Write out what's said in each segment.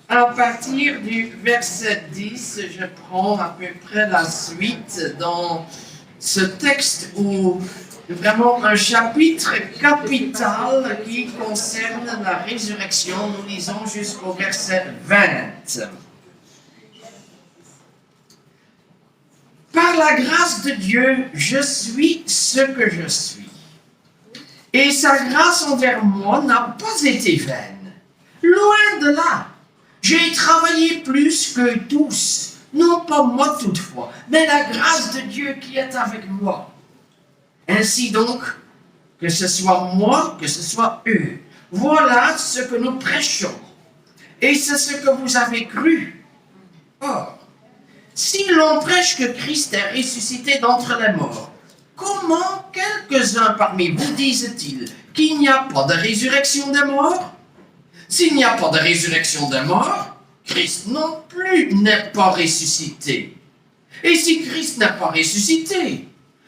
À partir du verset 10, je prends à peu près la suite dans ce texte où vraiment un chapitre capital qui concerne la résurrection. Nous lisons jusqu'au verset 20. Par la grâce de Dieu, je suis ce que je suis. Et sa grâce envers moi n'a pas été vaine. Loin de là. J'ai travaillé plus que tous, non pas moi toutefois, mais la grâce de Dieu qui est avec moi. Ainsi donc, que ce soit moi, que ce soit eux, voilà ce que nous prêchons. Et c'est ce que vous avez cru. Or, si l'on prêche que Christ est ressuscité d'entre les morts, comment quelques-uns parmi vous disent-ils qu'il n'y a pas de résurrection des morts? S'il n'y a pas de résurrection des morts, Christ non plus n'est pas ressuscité. Et si Christ n'est pas ressuscité,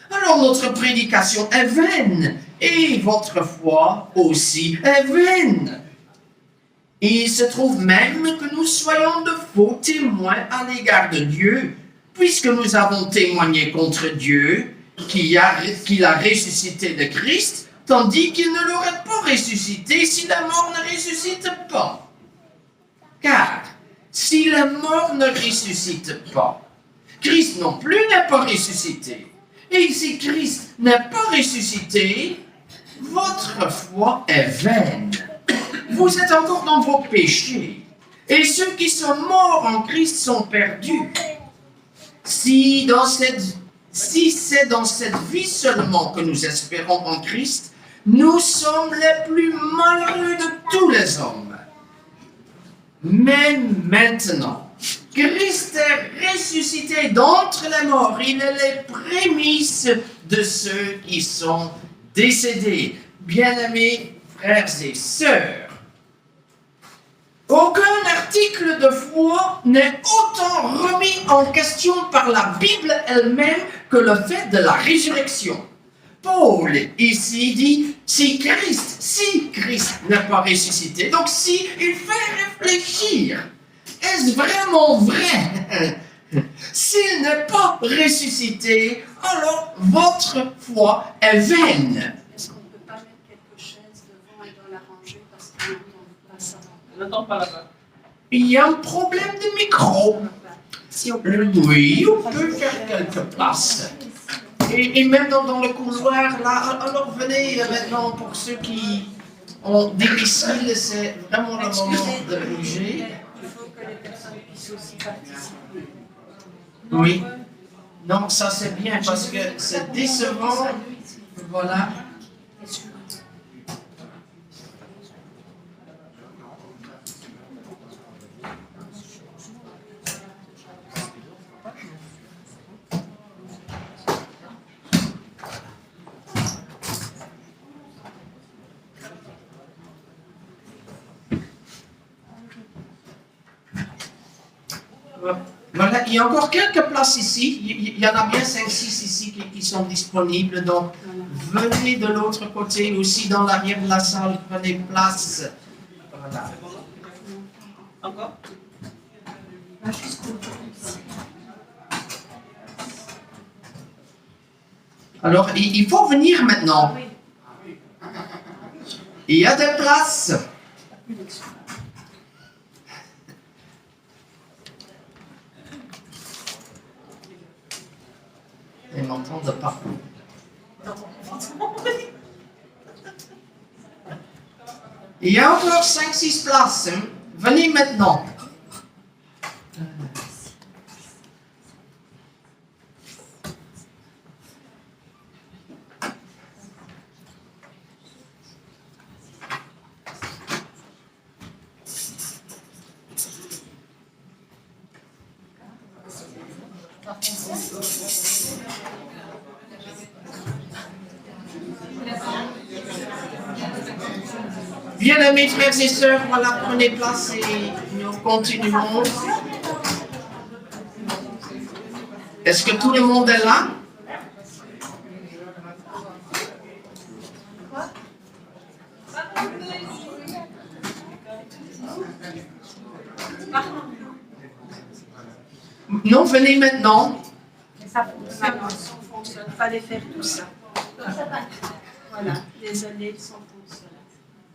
alors notre prédication est vaine, et votre foi aussi est vaine. Et il se trouve même que nous soyons de faux témoins à l'égard de Dieu, puisque nous avons témoigné contre Dieu qu'il a ressuscité le Christ, tandis qu'il ne l'aurait pas ressuscité si la mort ne ressuscite pas. Car si la mort ne ressuscite pas, Christ non plus n'est pas ressuscité. Et si Christ n'est pas ressuscité, votre foi est vaine. Vous êtes encore dans vos péchés. Et ceux qui sont morts en Christ sont perdus. Si c'est dans cette vie seulement que nous espérons en Christ, nous sommes les plus malheureux de tous les hommes. Mais maintenant, Christ est ressuscité d'entre les morts. Il est les prémices de ceux qui sont décédés. Bien-aimés frères et sœurs, aucun article de foi n'est autant remis en question par la Bible elle-même que le fait de la résurrection. Paul, ici, dit, si Christ n'a pas ressuscité, donc si, il fait réfléchir, est-ce vraiment vrai? S'il n'est pas ressuscité, alors votre foi est vaine. Est-ce qu'on ne peut pas mettre quelques chaises devant et dans la rangée parce qu'on n'entend pas ça? On n'entend pas là-bas. Il y a un problème de micro. Si on peut. Oui, on peut faire quelques places. Et même dans le couloir, là, alors venez maintenant pour ceux qui ont des missiles, c'est vraiment le moment de bouger. Il faut que les personnes puissent aussi participer. Oui. Non, ça c'est bien parce que c'est décevant. Voilà. Voilà, il y a encore quelques places ici. Il y en a bien 5-6 ici qui sont disponibles. Donc, venez de l'autre côté, aussi dans l'arrière de la salle, prenez place. Voilà. Encore? Alors, il faut venir maintenant. Il y a des places. Ils m'entendent pas. Il y a encore 5-6 places. Hein. Venez maintenant. Bien-aimés frères et sœurs, voilà, prenez place et nous continuons. Est-ce que tout le monde est là? Non, venez maintenant. Ça fonctionne, le son fonctionne. Il fallait faire tout ça. Voilà, désolé, le son fonctionne.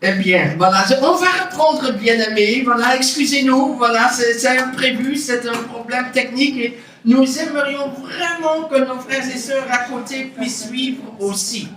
Eh bien, voilà, on va reprendre, bien-aimés. Voilà, excusez-nous, voilà, c'est imprévu, c'est un problème technique et nous aimerions vraiment que nos frères et sœurs à côté puissent suivre aussi.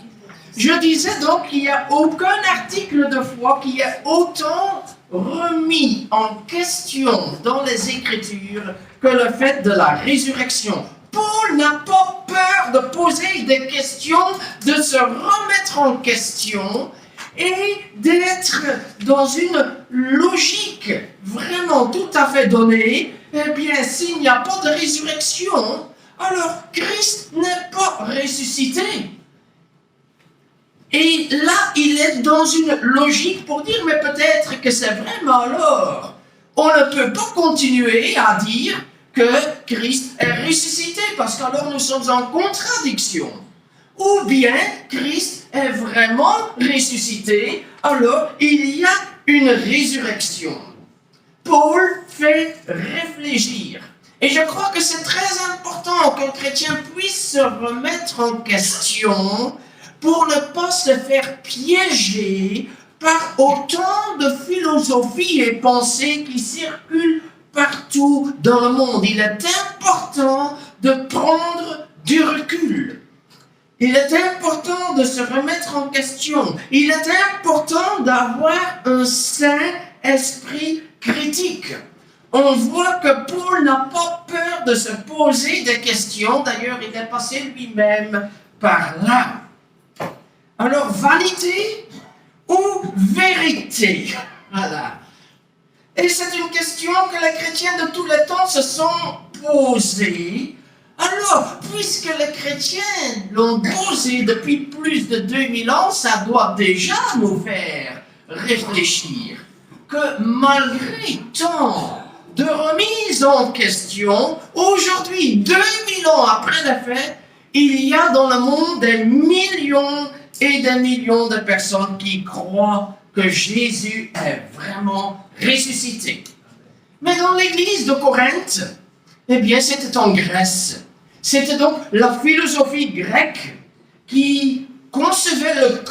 Je disais donc qu'il n'y a aucun article de foi qui est autant remis en question dans les Écritures que le fait de la résurrection. Paul n'a pas peur de poser des questions, de se remettre en question et d'être dans une logique vraiment tout à fait donnée. Eh bien, s'il n'y a pas de résurrection, alors Christ n'est pas ressuscité. Et là, il est dans une logique pour dire, mais peut-être que c'est vraiment alors. On ne peut pas continuer à dire que Christ est ressuscité, parce qu'alors nous sommes en contradiction. Ou bien Christ est vraiment ressuscité, alors il y a une résurrection. Paul fait réfléchir. Et je crois que c'est très important qu'un chrétien puisse se remettre en question pour ne pas se faire piéger par autant de philosophies et pensées qui circulent partout dans le monde. Il est important de prendre du recul. Il est important de se remettre en question. Il est important d'avoir un sain esprit critique. On voit que Paul n'a pas peur de se poser des questions. D'ailleurs, il est passé lui-même par là. Alors, vanité ou vérité? Voilà. Et c'est une question que les chrétiens de tous les temps se sont posées. Alors, puisque les chrétiens l'ont posé depuis plus de 2000 ans, ça doit déjà nous faire réfléchir que malgré tant de remises en question, aujourd'hui, 2000 ans après les faits, il y a dans le monde des millions et des millions de personnes qui croient que Jésus est vraiment ressuscité. Mais dans l'église de Corinthe, eh bien, c'était en Grèce. C'était donc la philosophie grecque qui concevait le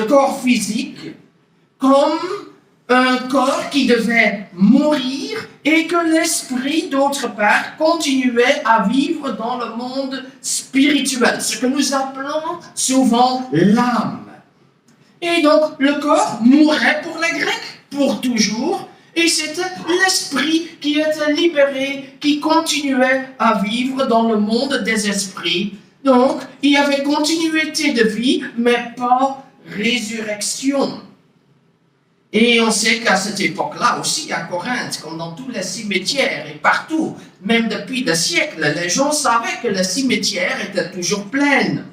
corps physique, comme un corps qui devait mourir et que l'esprit, d'autre part, continuait à vivre dans le monde spirituel, ce que nous appelons souvent l'âme. Et donc, le corps mourait pour les Grecs, pour toujours, et c'était l'esprit qui était libéré, qui continuait à vivre dans le monde des esprits. Donc, il y avait continuité de vie, mais pas résurrection. Et on sait qu'à cette époque-là aussi, à Corinthe, comme dans tous les cimetières et partout, même depuis des siècles, les gens savaient que les cimetières étaient toujours pleins.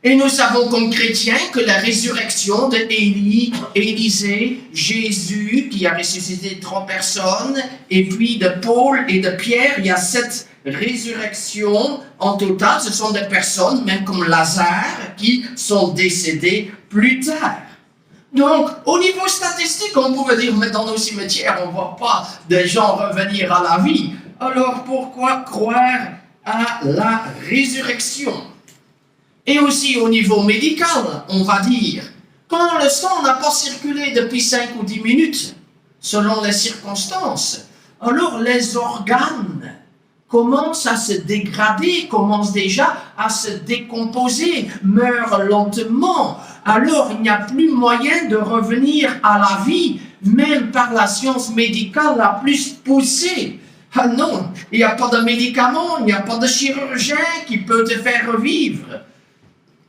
Et nous savons comme chrétiens que la résurrection de Élie, Élisée, Jésus, qui a ressuscité 3 personnes, et puis de Paul et de Pierre, il y a 7 résurrections en total. Ce sont des personnes, même comme Lazare, qui sont décédées plus tard. Donc, au niveau statistique, on pouvait dire, mais dans nos cimetières, on ne voit pas des gens revenir à la vie. Alors, pourquoi croire à la résurrection? Et aussi au niveau médical, on va dire, quand le sang n'a pas circulé depuis 5 ou 10 minutes, selon les circonstances, alors les organes commencent à se dégrader, commencent déjà à se décomposer, meurent lentement. Alors il n'y a plus moyen de revenir à la vie, même par la science médicale la plus poussée. Ah non, il n'y a pas de médicament, il n'y a pas de chirurgien qui peut te faire revivre.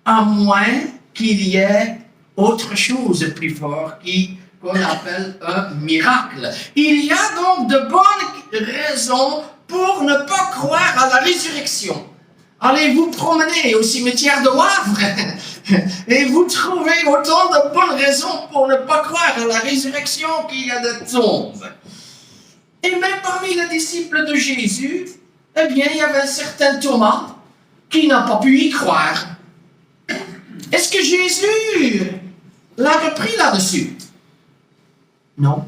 À moins qu'il y ait autre chose de plus fort qu'on appelle un miracle. Il y a donc de bonnes raisons pour ne pas croire à la résurrection. Allez vous promener au cimetière de Wavre et vous trouvez autant de bonnes raisons pour ne pas croire à la résurrection qu'il y a de tombes. Et même parmi les disciples de Jésus, eh bien, il y avait un certain Thomas qui n'a pas pu y croire. Est-ce que Jésus l'a repris là-dessus? Non.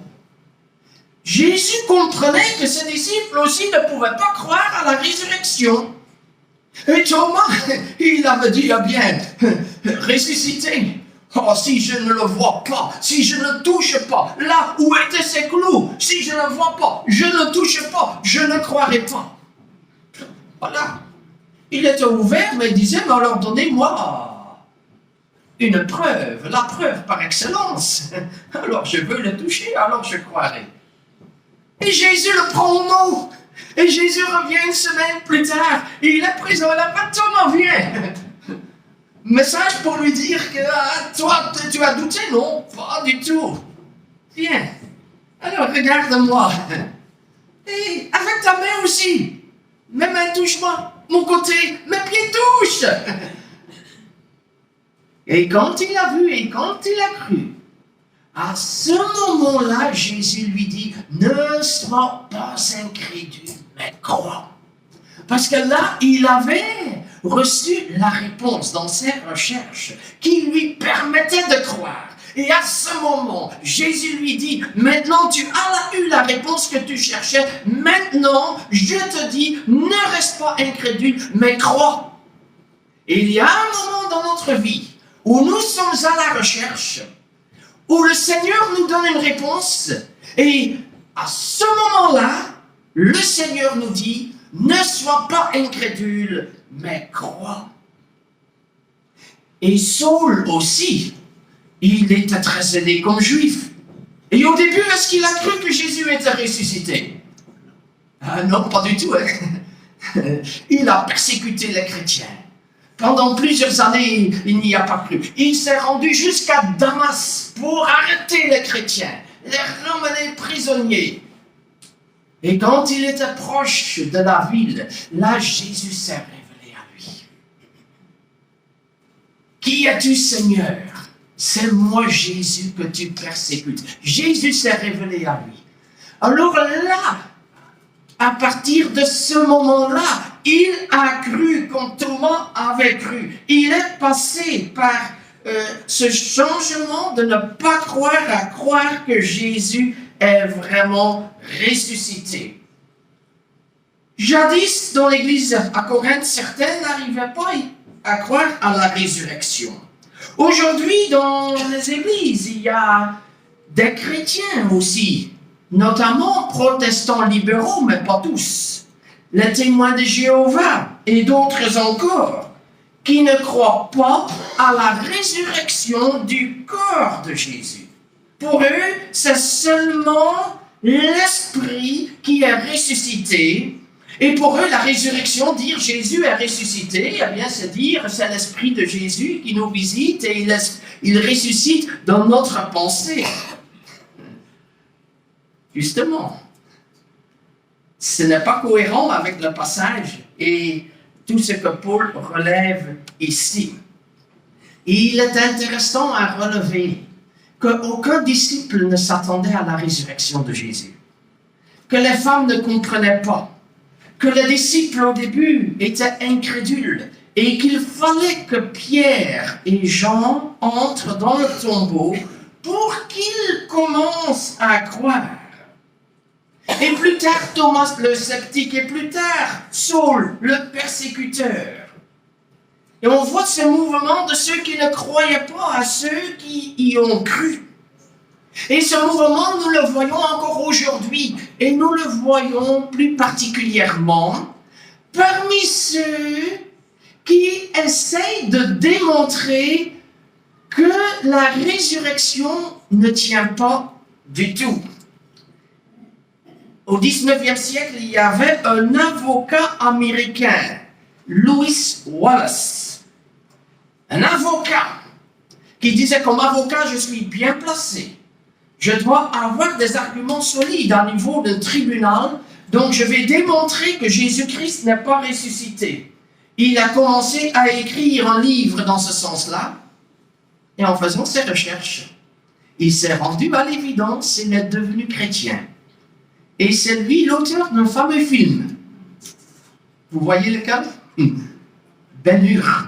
Jésus comprenait que ses disciples aussi ne pouvaient pas croire à la résurrection. Et Thomas, il avait dit, ah bien, ressuscité. Oh, si je ne le vois pas, si je ne touche pas, là où étaient ces clous, si je ne vois pas, je ne touche pas, je ne croirai pas. Voilà. Il était ouvert, mais il disait, mais alors donnez-moi une preuve, la preuve par excellence. Alors je veux le toucher, alors je croirai. Et Jésus le prend au mot. Et Jésus revient une semaine plus tard. Et il est présent là-bas. Thomas, viens. Message pour lui dire que toi, tu as douté. Non, pas du tout. Viens. Alors, regarde-moi. Et avec ta main aussi. Mes mains touchent-moi. Mon côté, mes pieds touchent. Et quand il a vu et quand il a cru, à ce moment-là, Jésus lui dit, ne sois pas incrédule, mais crois. Parce que là, il avait reçu la réponse dans ses recherches qui lui permettait de croire. Et à ce moment, Jésus lui dit, maintenant tu as eu la réponse que tu cherchais, maintenant je te dis, ne reste pas incrédule, mais crois. Et il y a un moment dans notre vie où nous sommes à la recherche, où le Seigneur nous donne une réponse, et à ce moment-là, le Seigneur nous dit, ne sois pas incrédule, mais crois. Et Saul aussi, il était très zélé comme juif. Et au début, est-ce qu'il a cru que Jésus était ressuscité? Ah non, pas du tout. Hein? Il a persécuté les chrétiens. Pendant plusieurs années, il n'y a pas cru. Il s'est rendu jusqu'à Damas pour arrêter les chrétiens, les ramener prisonniers. Et quand il était proche de la ville, là, Jésus s'est révélé à lui. Qui es-tu, Seigneur? C'est moi, Jésus, que tu persécutes. Jésus s'est révélé à lui. Alors là, à partir de ce moment-là, il a cru comme Thomas avait cru. Il est passé par ce changement de ne pas croire à croire que Jésus est vraiment ressuscité. Jadis, dans l'église à Corinthe, certains n'arrivaient pas à croire à la résurrection. Aujourd'hui, dans les églises, il y a des chrétiens aussi, notamment protestants libéraux, mais pas tous, les témoins de Jéhovah et d'autres encore, qui ne croient pas à la résurrection du corps de Jésus. Pour eux, c'est seulement l'esprit qui est ressuscité. Et pour eux, la résurrection, dire Jésus est ressuscité, eh bien, c'est dire c'est l'esprit de Jésus qui nous visite et il ressuscite dans notre pensée. Justement, ce n'est pas cohérent avec le passage et tout ce que Paul relève ici. Il est intéressant à relever qu'aucun disciple ne s'attendait à la résurrection de Jésus, que les femmes ne comprenaient pas, que les disciples au début étaient incrédules et qu'il fallait que Pierre et Jean entrent dans le tombeau pour qu'ils commencent à croire. Et plus tard, Thomas le sceptique, et plus tard, Saul le persécuteur. Et on voit ce mouvement de ceux qui ne croyaient pas à ceux qui y ont cru. Et ce mouvement, nous le voyons encore aujourd'hui, et nous le voyons plus particulièrement parmi ceux qui essayent de démontrer que la résurrection ne tient pas du tout. Au 19e siècle, il y avait un avocat américain, Lewis Wallace. Un avocat qui disait, comme avocat, je suis bien placé. Je dois avoir des arguments solides à niveau d'un tribunal, donc je vais démontrer que Jésus-Christ n'est pas ressuscité. Il a commencé à écrire un livre dans ce sens-là, et en faisant ses recherches, il s'est rendu à l'évidence, il est devenu chrétien. Et c'est lui l'auteur d'un fameux film. Vous voyez lequel? Ben-Hur.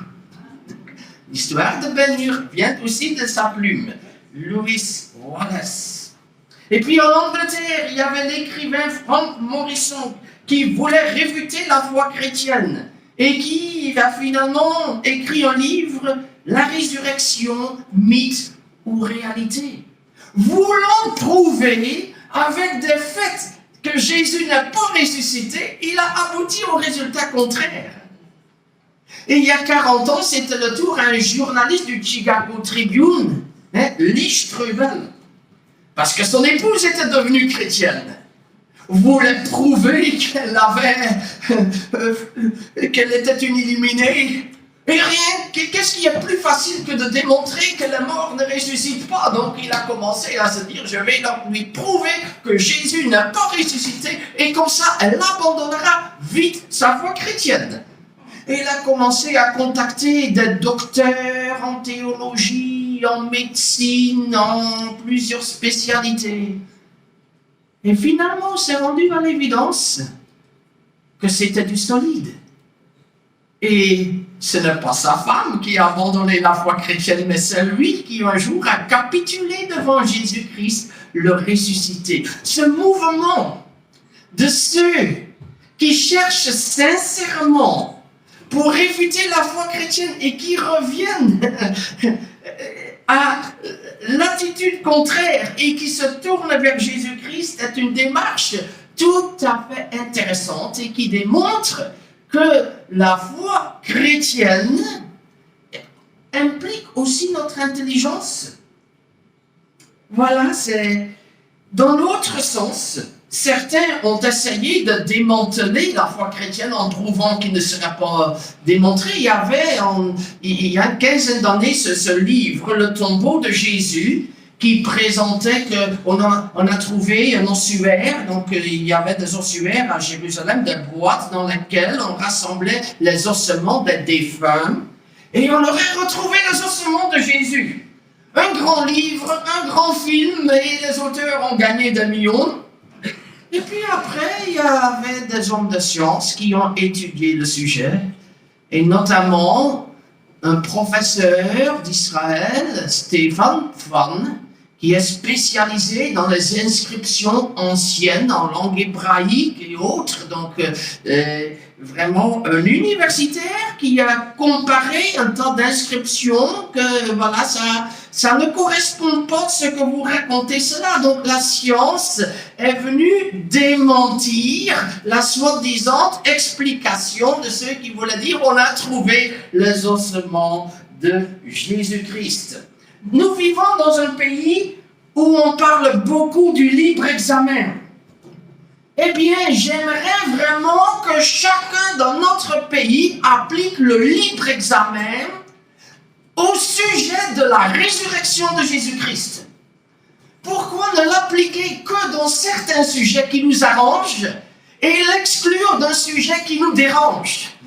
L'histoire de Ben-Hur vient aussi de sa plume, Lewis Wallace. Et puis en Angleterre, il y avait l'écrivain Frank Morrison qui voulait réfuter la foi chrétienne et qui a finalement écrit un livre, La résurrection, mythe ou réalité. Voulant prouver avec des faits que Jésus n'a pas ressuscité, il a abouti au résultat contraire. Et il y a 40 ans, c'était le tour à un journaliste du Chicago Tribune, Lee Strobel, parce que son épouse était devenue chrétienne, voulait prouver qu'elle était une illuminée. Et rien, qu'est-ce qui est plus facile que de démontrer que les morts ne ressuscitent pas? Donc il a commencé à se dire, je vais lui prouver que Jésus n'a pas ressuscité, et comme ça, elle abandonnera vite sa foi chrétienne. Et il a commencé à contacter des docteurs en théologie, en médecine, en plusieurs spécialités. Et finalement, on s'est rendu à l'évidence que c'était du solide. Et ce n'est pas sa femme qui a abandonné la foi chrétienne, mais c'est lui qui un jour a capitulé devant Jésus-Christ, le ressuscité. Ce mouvement de ceux qui cherchent sincèrement pour réfuter la foi chrétienne et qui reviennent à l'attitude contraire et qui se tournent vers Jésus-Christ est une démarche tout à fait intéressante et qui démontre que la foi chrétienne implique aussi notre intelligence. Voilà, c'est dans l'autre sens. Certains ont essayé de démanteler la foi chrétienne en trouvant qu'il ne serait pas démontré. Il y avait, il y a une quinzaine d'années, ce livre, Le tombeau de Jésus, qui présentait qu'on a trouvé un ossuaire. Donc, il y avait des ossuaires à Jérusalem, des boîtes dans lesquelles on rassemblait les ossements des défunts. Et on aurait retrouvé les ossements de Jésus. Un grand livre, un grand film, et les auteurs ont gagné des millions. Et puis après, il y avait des hommes de science qui ont étudié le sujet, et notamment un professeur d'Israël, Stéphane Pfann, qui est spécialisé dans les inscriptions anciennes en langue hébraïque et autres, donc vraiment un universitaire qui a comparé un tas d'inscriptions que voilà, ça ne correspond pas à ce que vous racontez cela. Donc la science est venue démentir la soi-disant explication de ceux qui voulaient dire on a trouvé les ossements de Jésus-Christ. Nous vivons dans un pays où on parle beaucoup du libre examen. Eh bien, j'aimerais vraiment que chacun dans notre pays applique le libre examen au sujet de la résurrection de Jésus-Christ. Pourquoi ne l'appliquer que dans certains sujets qui nous arrangent et l'exclure d'un sujet qui nous dérange?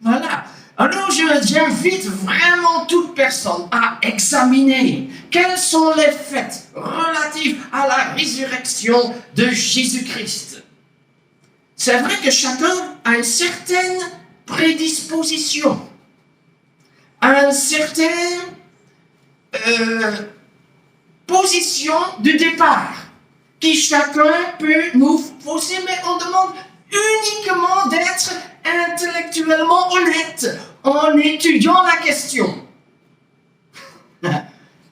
Voilà. Alors, j'invite vraiment toute personne à examiner quels sont les faits relatifs à la résurrection de Jésus-Christ. C'est vrai que chacun a une certaine prédisposition, a une certaine position du départ, qui chacun peut nous fausser, mais on demande uniquement d'être intellectuellement honnête en étudiant la question.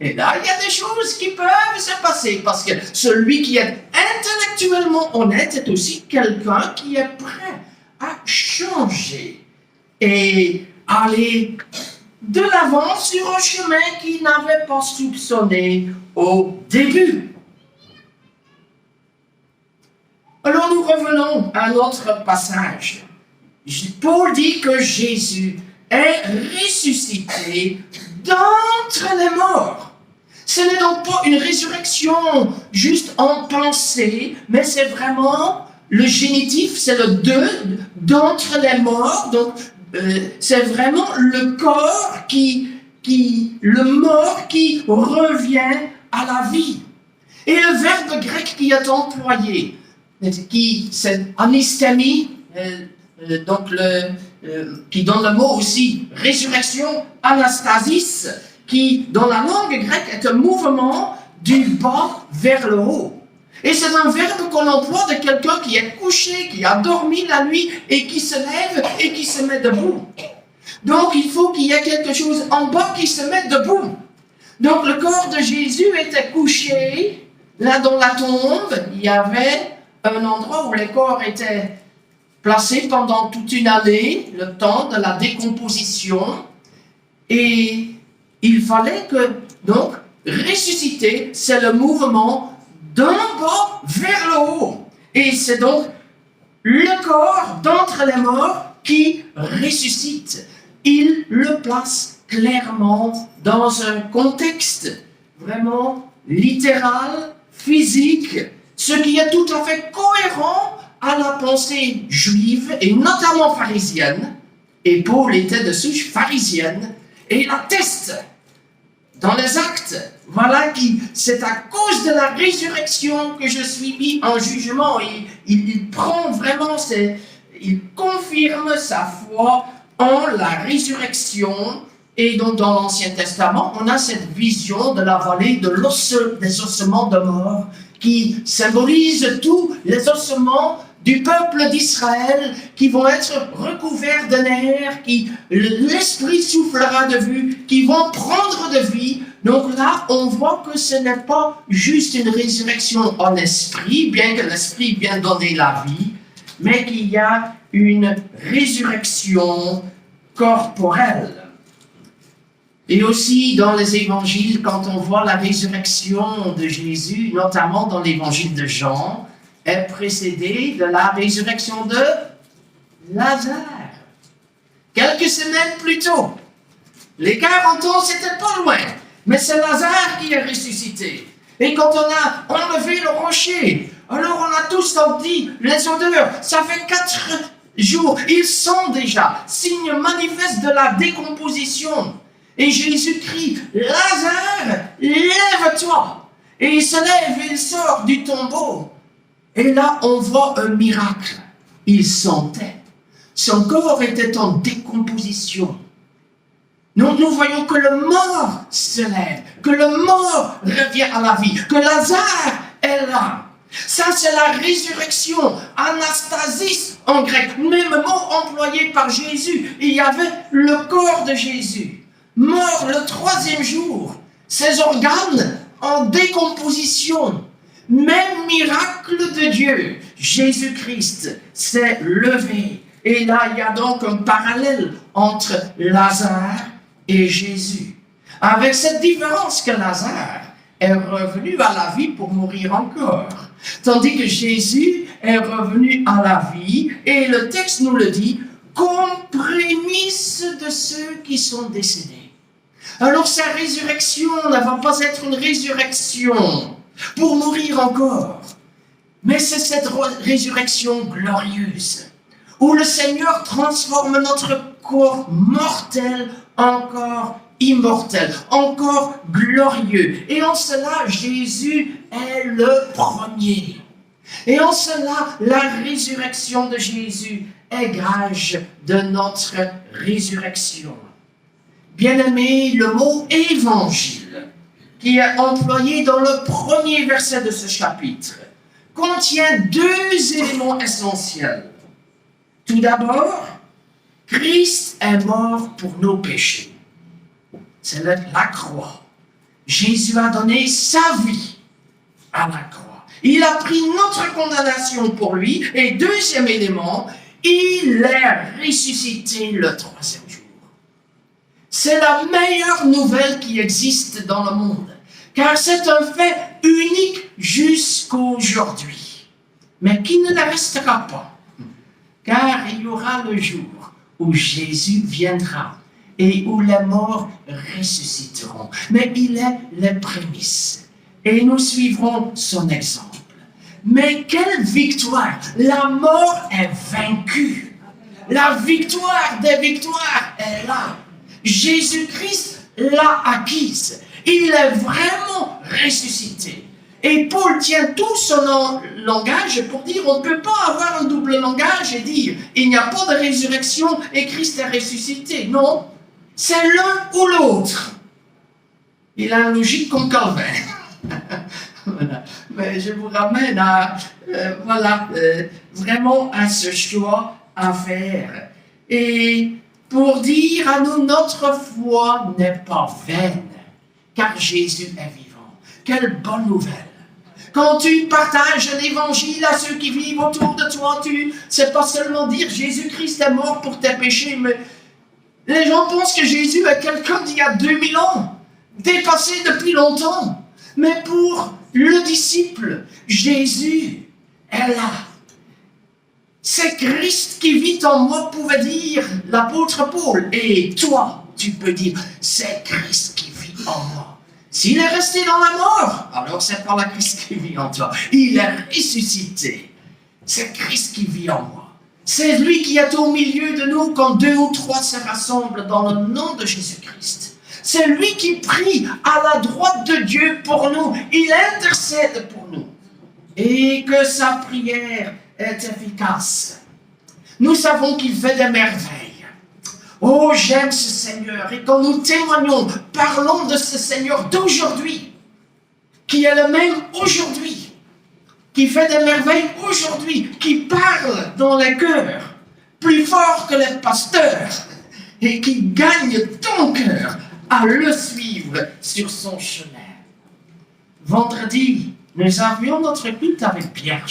Et là, il y a des choses qui peuvent se passer, parce que celui qui est intellectuellement honnête est aussi quelqu'un qui est prêt à changer et aller de l'avant sur un chemin qu'il n'avait pas soupçonné au début. Alors nous revenons à notre passage. Paul dit que Jésus est ressuscité d'entre les morts. Ce n'est donc pas une résurrection juste en pensée, mais c'est vraiment le génitif, c'est le d'entre les morts. Donc c'est vraiment le corps le mort qui revient à la vie. Et le verbe grec qui est employé, c'est anistémie, donc qui donne le mot aussi résurrection, anastasis, qui dans la langue grecque est un mouvement du bas vers le haut. Et c'est un verbe qu'on emploie de quelqu'un qui est couché, qui a dormi la nuit et qui se lève et qui se met debout. Donc il faut qu'il y ait quelque chose en bas qui se mette debout. Donc le corps de Jésus était couché, là dans la tombe, il y avait un endroit où les corps étaient placés pendant toute une année, le temps de la décomposition, et il fallait que, donc, ressusciter, c'est le mouvement d'un bas vers le haut. Et c'est donc le corps d'entre les morts qui ressuscite. Il le place clairement dans un contexte vraiment littéral, physique, ce qui est tout à fait cohérent à la pensée juive et notamment pharisienne. Et Paul était de souche pharisienne et il atteste dans les actes, voilà, c'est à cause de la résurrection que je suis mis en jugement. Il prend vraiment, il confirme sa foi en la résurrection. Et donc dans l'Ancien Testament, on a cette vision de la vallée des ossements de mort qui symbolise tous les ossements du peuple d'Israël qui vont être recouverts de nerfs, qui l'esprit soufflera de vue, qui vont prendre de vie. Donc là, on voit que ce n'est pas juste une résurrection en esprit, bien que l'esprit vienne donner la vie, mais qu'il y a une résurrection corporelle. Et aussi dans les évangiles, quand on voit la résurrection de Jésus, notamment dans l'évangile de Jean, est précédée de la résurrection de Lazare. Quelques semaines plus tôt. Les 40 ans, c'était pas loin. Mais c'est Lazare qui est ressuscité. Et quand on a enlevé le rocher, alors on a tous senti les odeurs. Ça fait 4 jours. Ils sont déjà signe manifeste de la décomposition. Et Jésus crie, Lazare, lève-toi. Et il se lève et il sort du tombeau. Et là, on voit un miracle. Il sentait. Son corps était en décomposition. Nous voyons que le mort se lève, que le mort revient à la vie, que Lazare est là. Ça, c'est la résurrection, anastasis en grec, même mot employé par Jésus. Il y avait le corps de Jésus, mort le 3e jour, ses organes en décomposition. Même miracle de Dieu, Jésus-Christ s'est levé. Et là, il y a donc un parallèle entre Lazare et Jésus. Avec cette différence que Lazare est revenu à la vie pour mourir encore. Tandis que Jésus est revenu à la vie, et le texte nous le dit, comme prémisse de ceux qui sont décédés. Alors sa résurrection ne va pas être une résurrection pour mourir encore, mais c'est cette résurrection glorieuse, où le Seigneur transforme notre corps mortel en corps immortel, encore glorieux. Et en cela, Jésus est le premier. Et en cela, la résurrection de Jésus est gage de notre résurrection. Bien-aimé, le mot « évangile » qui est employé dans le premier verset de ce chapitre contient 2 éléments essentiels. Tout d'abord, Christ est mort pour nos péchés. C'est la croix. Jésus a donné sa vie à la croix. Il a pris notre condamnation pour lui. Et deuxième élément, il est ressuscité le 3e jour. C'est la meilleure nouvelle qui existe dans le monde, car c'est un fait unique jusqu'aujourd'hui, mais qui ne le restera pas, car il y aura le jour où Jésus viendra et où les morts ressusciteront. Mais il est les prémices et nous suivrons son exemple. Mais quelle victoire! La mort est vaincue. La victoire des victoires est là. Jésus-Christ l'a acquise. Il est vraiment ressuscité. Et Paul tient tout son langage pour dire on ne peut pas avoir un double langage et dire il n'y a pas de résurrection et Christ est ressuscité. Non, c'est l'un ou l'autre. Il a une logique comme Calvin. Voilà. Mais je vous ramène à, vraiment à ce choix à faire. Et pour dire à nous, notre foi n'est pas vaine, car Jésus est vivant. Quelle bonne nouvelle! Quand tu partages l'évangile à ceux qui vivent autour de toi, c'est pas seulement dire Jésus-Christ est mort pour tes péchés, mais les gens pensent que Jésus est quelqu'un d'il y a 2000 ans, dépassé depuis longtemps. Mais pour le disciple, Jésus est là. C'est Christ qui vit en moi, pouvait dire l'apôtre Paul. Et toi, tu peux dire, c'est Christ qui vit en moi. S'il est resté dans la mort, alors c'est pas la Christ qui vit en toi. Il est ressuscité. C'est Christ qui vit en moi. C'est lui qui est au milieu de nous quand 2 ou 3 se rassemblent dans le nom de Jésus-Christ. C'est lui qui prie à la droite de Dieu pour nous. Il intercède pour nous. Et que sa prière est efficace. Nous savons qu'il fait des merveilles. Oh, j'aime ce Seigneur. Et quand nous témoignons, parlons de ce Seigneur d'aujourd'hui, qui est le même aujourd'hui, qui fait des merveilles aujourd'hui, qui parle dans les cœurs, plus fort que les pasteurs, et qui gagne ton cœur à le suivre sur son chemin. Vendredi, nous avions notre culte avec Pierre.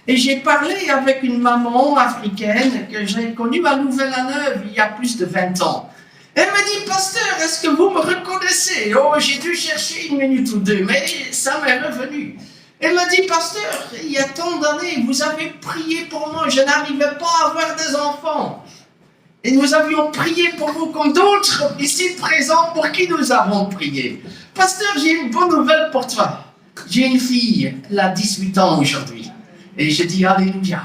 Et j'ai parlé avec une maman africaine que j'ai connue à Louvain-la-Neuve il y a plus de 20 ans. Elle me dit, pasteur, est-ce que vous me reconnaissez? Oh, j'ai dû chercher 1 minute ou 2, mais ça m'est revenu. Elle m'a dit, pasteur, il y a tant d'années, vous avez prié pour moi, je n'arrivais pas à avoir des enfants. Et nous avions prié pour vous comme d'autres ici présents pour qui nous avons prié. Pasteur, j'ai une bonne nouvelle pour toi. J'ai une fille, elle a 18 ans aujourd'hui. Et je dis Alléluia.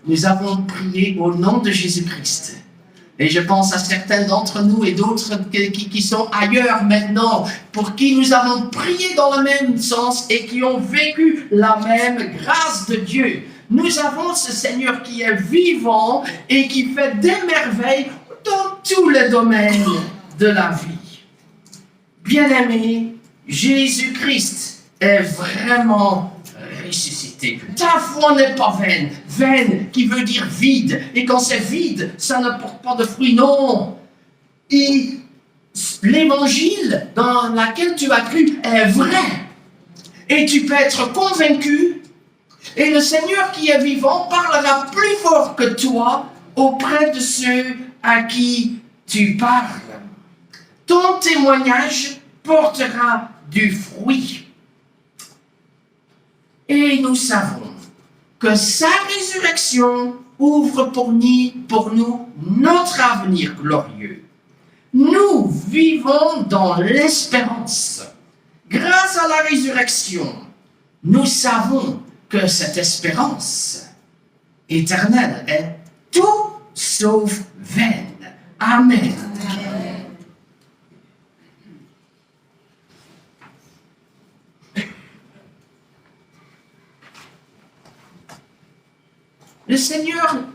Nous avons prié au nom de Jésus-Christ. Et je pense à certains d'entre nous et d'autres qui sont ailleurs maintenant, pour qui nous avons prié dans le même sens et qui ont vécu la même grâce de Dieu. Nous avons ce Seigneur qui est vivant et qui fait des merveilles dans tous les domaines de la vie. Bien-aimé, Jésus-Christ est vraiment ressuscité. Ta foi n'est pas vaine. Vaine qui veut dire vide. Et quand c'est vide, ça ne porte pas de fruits. Non. Et l'évangile dans lequel tu as cru est vrai. Et tu peux être convaincu. Et le Seigneur qui est vivant parlera plus fort que toi auprès de ceux à qui tu parles. Ton témoignage portera du fruit. Et nous savons que sa résurrection ouvre pour nous notre avenir glorieux. Nous vivons dans l'espérance. Grâce à la résurrection, nous savons que cette espérance éternelle est tout sauf vaine. Amen. Le Seigneur